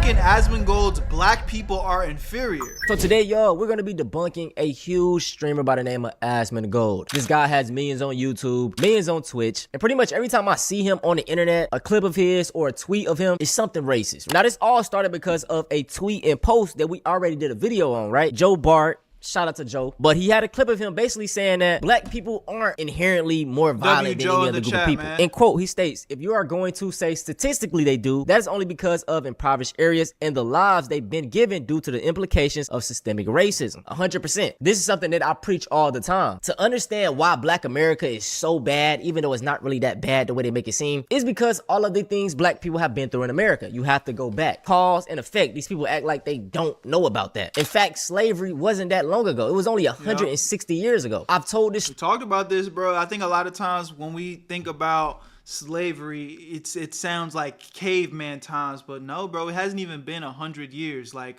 debunking Asmongold's Black People Are Inferior. So today, y'all, we're gonna be debunking a huge streamer by the name of Asmongold. This guy has millions on YouTube, millions on Twitch, and pretty much every time I see him on the internet, a clip of his or a tweet of him is something racist. Now, this all started because of a tweet and post that we already did a video on, right? Joe Bart. Shout out to Joe. But he had a clip of him basically saying that black people aren't inherently more violent than any other group of people. In quote, he states, if you are going to say statistically they do, that is only because of impoverished areas and the lives they've been given due to the implications of systemic racism. 100%. This is something that I preach all the time. To understand why Black America is so bad, even though it's not really that bad the way they make it seem, is because all of the things black people have been through in America. You have to go back. Cause and effect. These people act like they don't know about that. In fact, slavery wasn't that long ago. It was only 160 years ago. I've told this. We talked about this, bro. I think a lot of times when we think about slavery, it sounds like caveman times, but no, bro, it hasn't even been 100 years. Like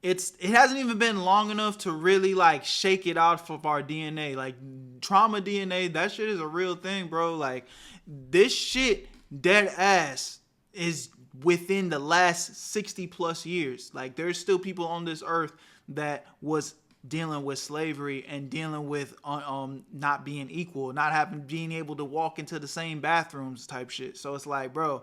it hasn't even been long enough to really like shake it out of our DNA. Like trauma DNA, that shit is a real thing, bro. Like this shit, dead ass, is within the last 60 plus years. Like there's still people on this earth that was dealing with slavery and dealing with not being equal, not being able to walk into the same bathrooms type shit. So it's like, bro,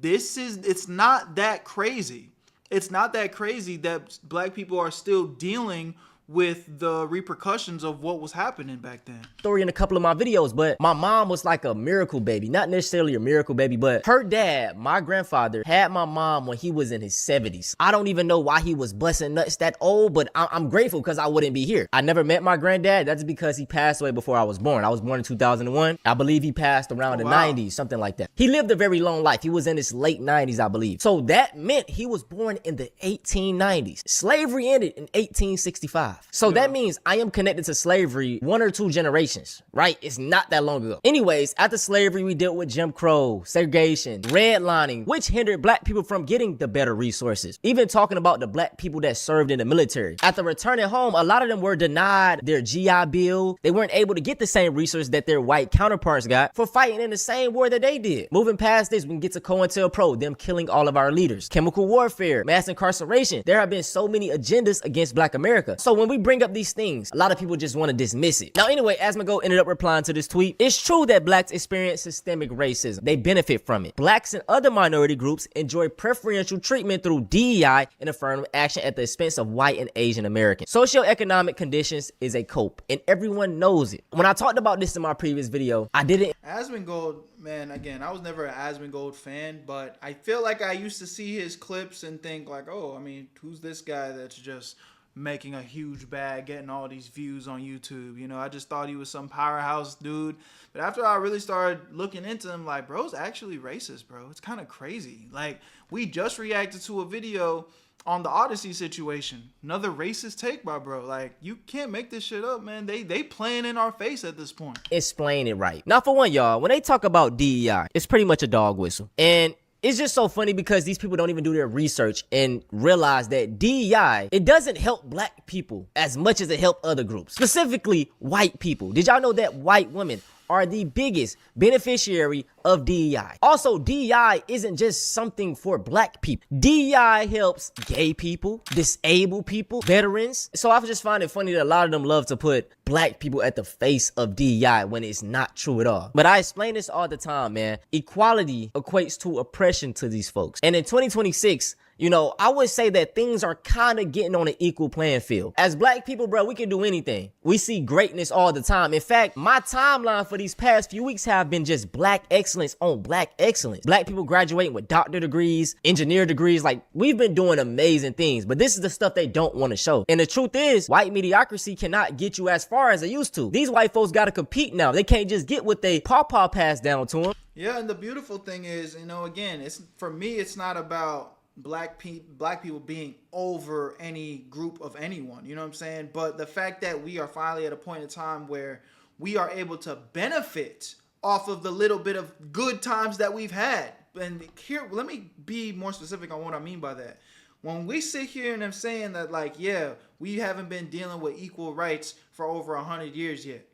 it's not that crazy. It's not that crazy that black people are still dealing with the repercussions of what was happening back then. Story in a couple of my videos, but my mom was like a miracle baby. Not necessarily a miracle baby, but her dad, my grandfather, had my mom when he was in his 70s. I don't even know why he was busting nuts that old, but I'm grateful because I wouldn't be here. I never met my granddad. That's because he passed away before I was born. I was born in 2001. I believe he passed around the 90s, something like that. He lived a very long life. He was in his late 90s, I believe. So that meant he was born in the 1890s. Slavery ended in 1865. So that means I am connected to slavery 1 or 2 generations, right? It's not that long ago. Anyways, after slavery, we dealt with Jim Crow, segregation, redlining, which hindered black people from getting the better resources. Even talking about the black people that served in the military. After returning home, a lot of them were denied their GI Bill. They weren't able to get the same resources that their white counterparts got for fighting in the same war that they did. Moving past this, we can get to COINTELPRO, them killing all of our leaders. Chemical warfare, mass incarceration. There have been so many agendas against Black America. So when we bring up these things, a lot of people just want to dismiss it. Now anyway, Asmongold ended up replying to this tweet. It's true that blacks experience systemic racism. They benefit from it. Blacks and other minority groups enjoy preferential treatment through DEI and affirmative action at the expense of white and Asian Americans. Socioeconomic conditions is a cope, and everyone knows it. When I talked about this in my previous video, I didn't. Asmongold, man, again, I was never an Asmongold fan, but I feel like I used to see his clips and think like, oh, I mean, who's this guy that's just making a huge bag, getting all these views on YouTube? You know, I just thought he was some powerhouse dude. But after I really started looking into him, like, bro's actually racist, bro. It's kind of crazy. Like, we just reacted to a video on the Odyssey situation. Another racist take by bro. Like, you can't make this shit up, man. They playing in our face at this point. Explain it right. Now, for one, y'all, when they talk about DEI, it's pretty much a dog whistle. And it's just so funny because these people don't even do their research and realize that DEI, it doesn't help black people as much as it helps other groups, specifically white people. Did y'all know that white women are the biggest beneficiary of DEI? Also, DEI isn't just something for black people. DEI helps gay people, disabled people, veterans. So I just find it funny that a lot of them love to put black people at the face of DEI when it's not true at all. But I explain this all the time, man. Equality equates to oppression to these folks. And in 2026, you know, I would say that things are kind of getting on an equal playing field. As black people, bro, we can do anything. We see greatness all the time. In fact, my timeline for these past few weeks have been just black excellence on black excellence. Black people graduating with doctor degrees, engineer degrees. Like, we've been doing amazing things, but this is the stuff they don't want to show. And the truth is, white mediocrity cannot get you as far as they used to. These white folks got to compete now. They can't just get what they pawpaw passed down to them. Yeah, and the beautiful thing is, you know, again, it's, for me, it's not about black people being over any group of anyone, you know what I'm saying? But the fact that we are finally at a point in time where we are able to benefit off of the little bit of good times that we've had. And here, let me be more specific on what I mean by that. When we sit here and I'm saying that, like, yeah, we haven't been dealing with equal rights for over 100 years yet.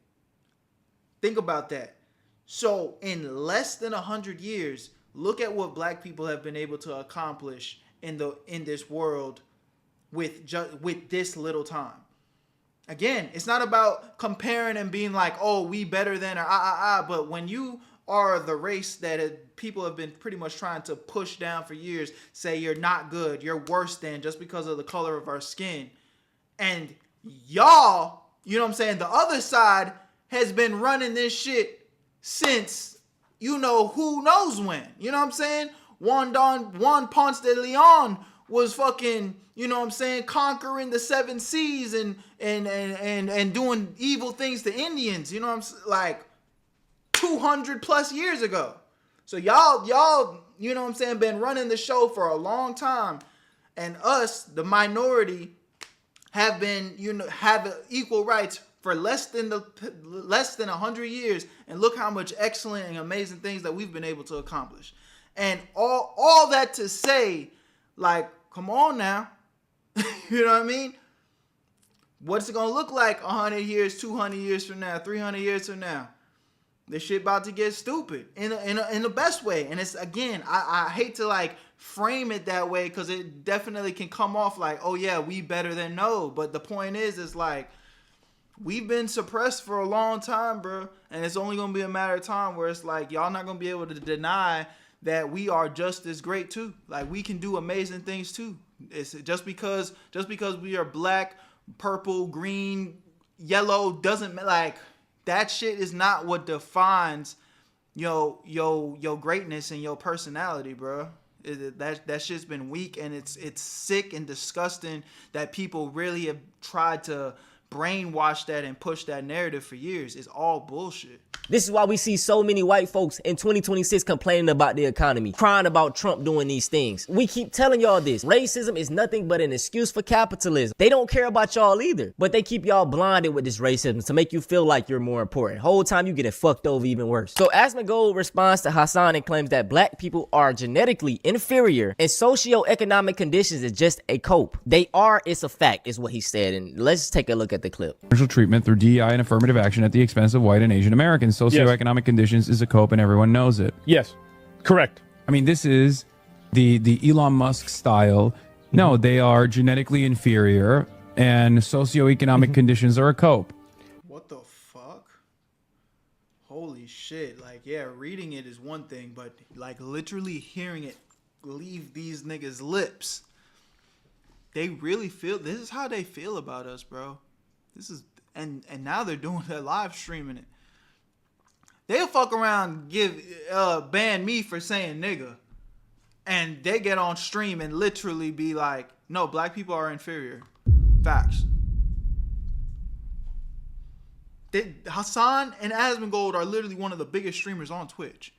Think about that. So in less than 100 years, look at what black people have been able to accomplish in this world with this little time. Again, it's not about comparing and being like, oh, we better than, or but when you are the race that people have been pretty much trying to push down for years, say you're not good, you're worse than, just because of the color of our skin. And y'all, you know what I'm saying, the other side has been running this shit since, you know, who knows when. You know what I'm saying? Juan Ponce de Leon was fucking, you know what I'm saying, conquering the 7 seas and doing evil things to Indians, you know what I'm saying, like 200 plus years ago. So y'all, you know what I'm saying, been running the show for a long time, and us, the minority, have been, you know, have equal rights for less than 100 years, and look how much excellent and amazing things that we've been able to accomplish. And all that to say, like, come on now. You know what I mean? What's it gonna look like 100 years, 200 years from now, 300 years from now? This shit about to get stupid in the best way. And it's, again, I hate to like frame it that way, because it definitely can come off like, oh yeah, we better than no. But the point is like, we've been suppressed for a long time, bro. And it's only gonna be a matter of time where it's like, y'all not gonna be able to deny that we are just as great too. Like, we can do amazing things too. It's just because we are black, purple, green, yellow, doesn't, like, that shit is not what defines your greatness and your personality, bro. That shit's been weak, and it's sick and disgusting that people really have tried to brainwash that and push that narrative for years. It's all bullshit. This is why we see so many white folks in 2026 complaining about the economy, crying about Trump doing these things. We keep telling y'all this. Racism is nothing but an excuse for capitalism. They don't care about y'all either, but they keep y'all blinded with this racism to make you feel like you're more important. Whole time you getting fucked over even worse. So Asmongold responds to Hassan and claims that black people are genetically inferior and socioeconomic conditions is just a cope. They are, it's a fact, is what he said. And let's take a look at the clip. Commercial treatment through DEI and affirmative action at the expense of white and Asian Americans. Socioeconomic conditions is a cope, and everyone knows it. Yes, correct. I mean, this is the Elon Musk style. No, they are genetically inferior, and socioeconomic conditions are a cope. What the fuck? Holy shit. Like, yeah, reading it is one thing, but like literally hearing it leave these niggas' lips. They really feel, this is how they feel about us, bro. This is, and now they're doing, they're live streaming it. They'll fuck around, ban me for saying nigga, and they get on stream and literally be like, no, black people are inferior. Facts. Hassan and Asmongold are literally one of the biggest streamers on Twitch.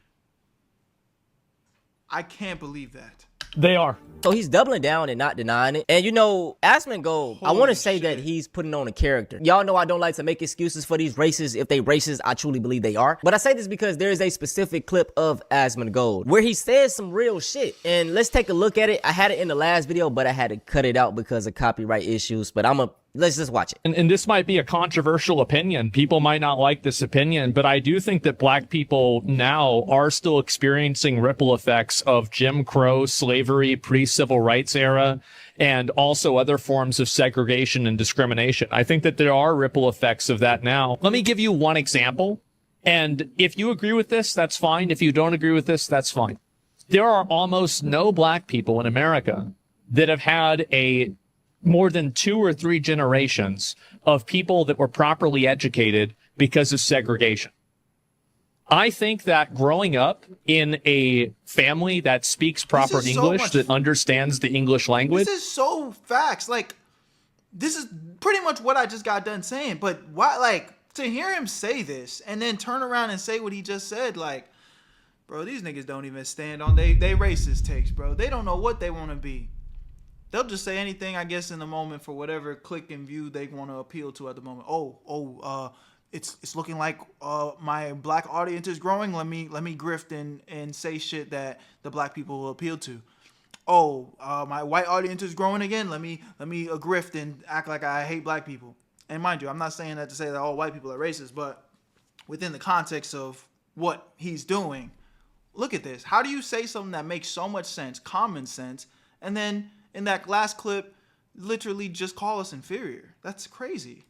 I can't believe that. They are. So he's doubling down and not denying it. And you know, Asmongold, I want to say shit. that he's putting on a character. Y'all know I don't like to make excuses for these races. If they racist, I truly believe they are. But I say this because there is a specific clip of Asmongold where he says some real shit. And let's take a look at it. I had it in the last video, but I had to cut it out because of copyright issues. But let's just watch it. And this might be a controversial opinion. People might not like this opinion, but I do think that black people now are still experiencing ripple effects of Jim Crow, slavery, pre-civil rights era, and also other forms of segregation and discrimination. I think that there are ripple effects of that now. Let me give you one example. And if you agree with this, that's fine. If you don't agree with this, that's fine. There are almost no black people in America that have had more than 2 or 3 generations of people that were properly educated because of segregation. I think that growing up in a family that speaks proper English, that understands the English language. This is so facts. Like, this is pretty much what I just got done saying. But why, like, to hear him say this and then turn around and say what he just said, like, bro, these niggas don't even stand on they racist takes, bro. They don't know what they want to be. They'll just say anything, I guess, in the moment for whatever click and view they want to appeal to at the moment. It's looking like my black audience is growing. Let me grift and say shit that the black people will appeal to. My white audience is growing again. Let me grift and act like I hate black people. And mind you, I'm not saying that to say that all white people are racist, but within the context of what he's doing, look at this. How do you say something that makes so much sense, common sense, And then in that last clip, literally just call us inferior. That's crazy.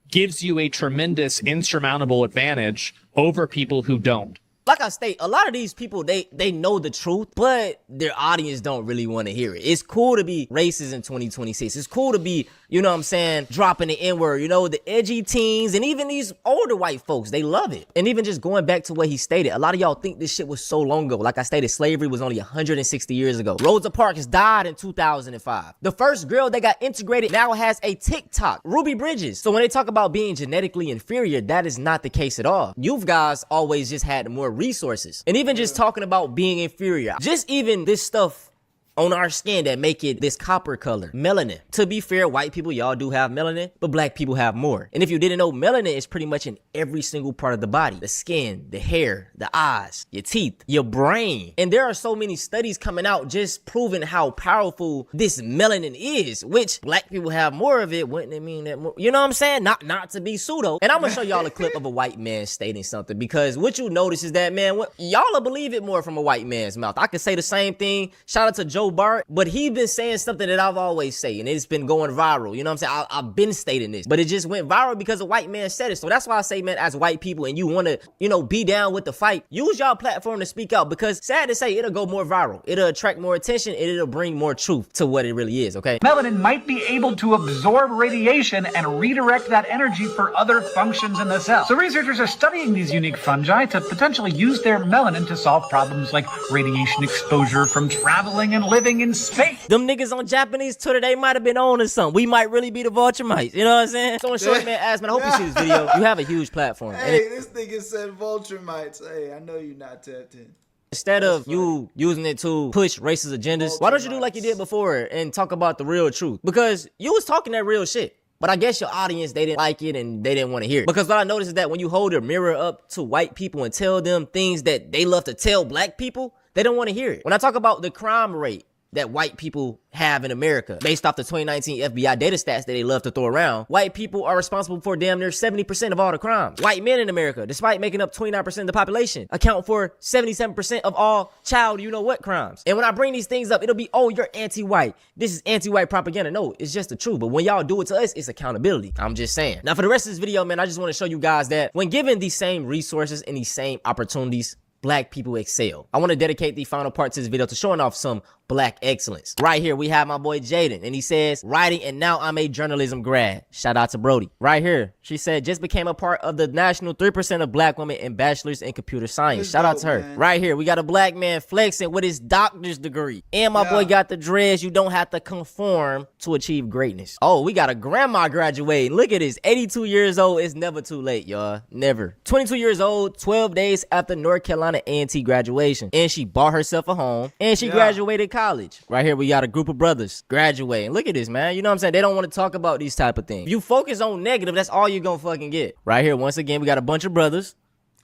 Gives you a tremendous insurmountable advantage over people who don't. Like I state, a lot of these people, they know the truth, but their audience don't really want to hear it. It's cool to be racist in 2026. It's cool to be, you know what I'm saying, dropping the N-word. You know, the edgy teens and even these older white folks, they love it. And even just going back to what he stated, a lot of y'all think this shit was so long ago. Like I stated, slavery was only 160 years ago. Rosa Parks died in 2005. The first girl that got integrated now has a TikTok, Ruby Bridges. So when they talk about being genetically inferior, that is not the case at all. You guys always just had more resources. And even just talking about being inferior, just even this stuff on our skin that make it this copper color, melanin. To be fair, white people, y'all do have melanin, but black people have more. And if you didn't know, melanin is pretty much in every single part of the body. The skin, the hair, the eyes, your teeth, your brain. And there are so many studies coming out just proving how powerful this melanin is, which black people have more of it. Wouldn't it mean that more? You know what I'm saying? Not to be pseudo. And I'm gonna show y'all a clip of a white man stating something, because what you notice is that, man, y'all will believe it more from a white man's mouth. I could say the same thing. Shout out to Joe Bart, but he been saying something that I've always say, and it's been going viral. You know what I'm saying? I've been stating this, but it just went viral because a white man said it. So that's why I say, man, as white people, and you want to, you know, be down with the fight, use y'all platform to speak out, because sad to say, it'll go more viral. It'll attract more attention, and it'll bring more truth to what it really is, okay? Melanin might be able to absorb radiation and redirect that energy for other functions in the cell. So researchers are studying these unique fungi to potentially use their melanin to solve problems like radiation exposure from traveling and living in space. Them niggas on Japanese Twitter, they might have been on to something. We might really be the Vulturemites. You know what I'm saying? So in short, man, Asman, I hope you see this video. You have a huge platform. Hey, this nigga said Vulturemites. Hey, I know you're not tapped in. Instead of you using it to push racist agendas, why don't you do like you did before and talk about the real truth? Because you was talking that real shit. But I guess your audience, they didn't like it and they didn't want to hear it. Because what I noticed is that when you hold a mirror up to white people and tell them things that they love to tell black people, they don't want to hear it. When I talk about the crime rate that white people have in America, based off the 2019 FBI data stats that they love to throw around, white people are responsible for damn near 70% of all the crimes. White men in America, despite making up 29% of the population, account for 77% of all child you-know-what crimes. And when I bring these things up, it'll be, oh, you're anti-white. This is anti-white propaganda. No, it's just the truth. But when y'all do it to us, it's accountability. I'm just saying. Now, for the rest of this video, man, I just want to show you guys that when given these same resources and these same opportunities, black people excel. I want to dedicate the final part to this video to showing off some black excellence. Right here, we have my boy Jaden, and he says, writing, and now I'm a journalism grad. Shout out to Brody. Right here, she said, just became a part of the national 3% of black women in bachelor's in computer science. Shout out to her. Man. Right here, we got a black man flexing with his doctor's degree. And my boy got the dreads. You don't have to conform to achieve greatness. Oh, we got a grandma graduating. Look at this, 82 years old. It's never too late, y'all. Never. 22 years old, 12 days after North Carolina A&T graduation. And she bought herself a home, and she graduated college. Right here, we got a group of brothers graduating. Look at this, man. You know what I'm saying? They don't want to talk about these type of things. You focus on negative, that's all you're gonna fucking get. Right here, once again, we got a bunch of brothers.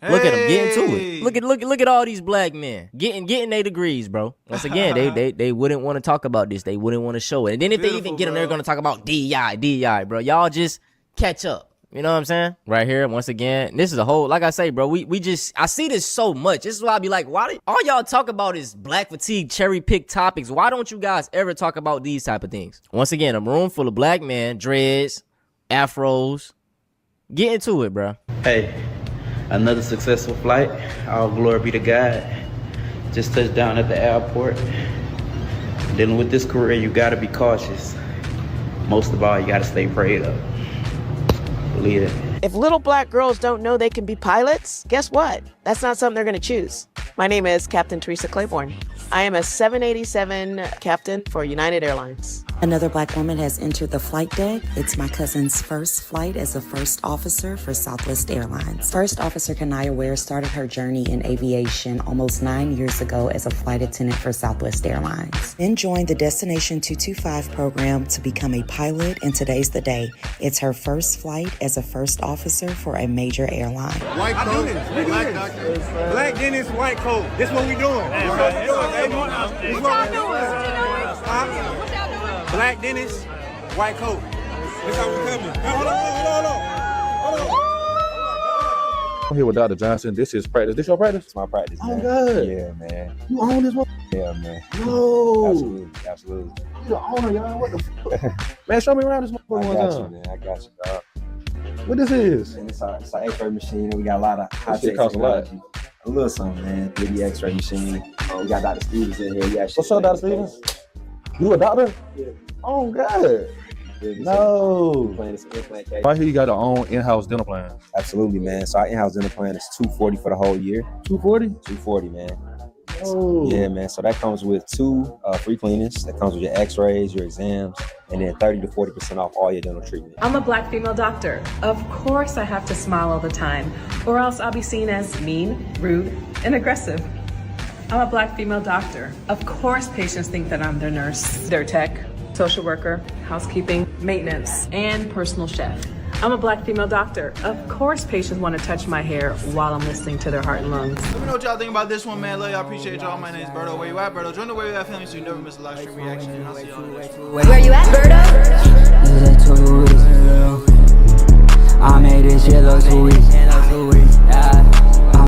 Hey. Look at them getting to it. Look at all these black men getting their degrees, bro. Once again, they wouldn't want to talk about this. They wouldn't want to show it. And then if they even get them, they're gonna talk about DEI, bro. Y'all just catch up. You know what I'm saying? Right here, once again, this is a whole, like I say, bro, I see this so much. This is why I be like, why all y'all talk about is black fatigue, cherry pick topics. Why don't you guys ever talk about these type of things? Once again, a room full of black men, dreads, afros. Get into it, bro. Hey, another successful flight. All glory be to God. Just touched down at the airport. Dealing with this career, you gotta be cautious. Most of all, you gotta stay prayed up. Believe it. If little black girls don't know they can be pilots, guess what? That's not something they're going to choose. My name is Captain Teresa Claiborne. I am a 787 captain for United Airlines. Another black woman has entered the flight deck. It's my cousin's first flight as a first officer for Southwest Airlines. First Officer Kanaya Ware started her journey in aviation almost 9 years ago as a flight attendant for Southwest Airlines. Then joined the Destination 225 program to become a pilot, and today's the day. It's her first flight as a first officer for a major airline. White coat, black doctor, black dentist, white coat. This what we doing. This what we doing. Black dentist, white coat. This how we coming. Hold on. I'm here with Dr. Johnson. This is practice. This your practice? It's my practice. Oh, man. good. Yeah, man. You own this one? Yeah, man. No. Absolutely, absolutely. You the owner, y'all. What the fuck? Man, show me around this motherfucker one I got time. you, man. I got you, dog. What this is? And it's our X-ray machine. We got a lot of high shit tech costs a lot. technology. A little something, man. 3D X-ray machine. We got Dr. Stevens in here. Yeah, What's up, Dr. Stevens? You a doctor? Yeah. Oh, God. No. I hear you got your own in-house dental plan. Absolutely, man. So our in-house dental plan is $240 for the whole year. $240? $240, man. Oh. Yeah, man. So that comes with 2 free cleanings. That comes with your X-rays, your exams, and then 30 to 40% off all your dental treatment. I'm a Black female doctor. Of course I have to smile all the time, or else I'll be seen as mean, rude, and aggressive. I'm a Black female doctor. Of course patients think that I'm their nurse, their tech, social worker, housekeeping, maintenance, and personal chef. I'm a Black female doctor. Of course patients want to touch my hair while I'm listening to their heart and lungs. Let me know what y'all think about this one, man. Love y'all. Appreciate y'all. My name is Berto. Where you at, Berto? Join the Where You At family so you never miss a live stream reaction. And I'll see y'all next time. Where you at, Berto? I made this shit look too easy.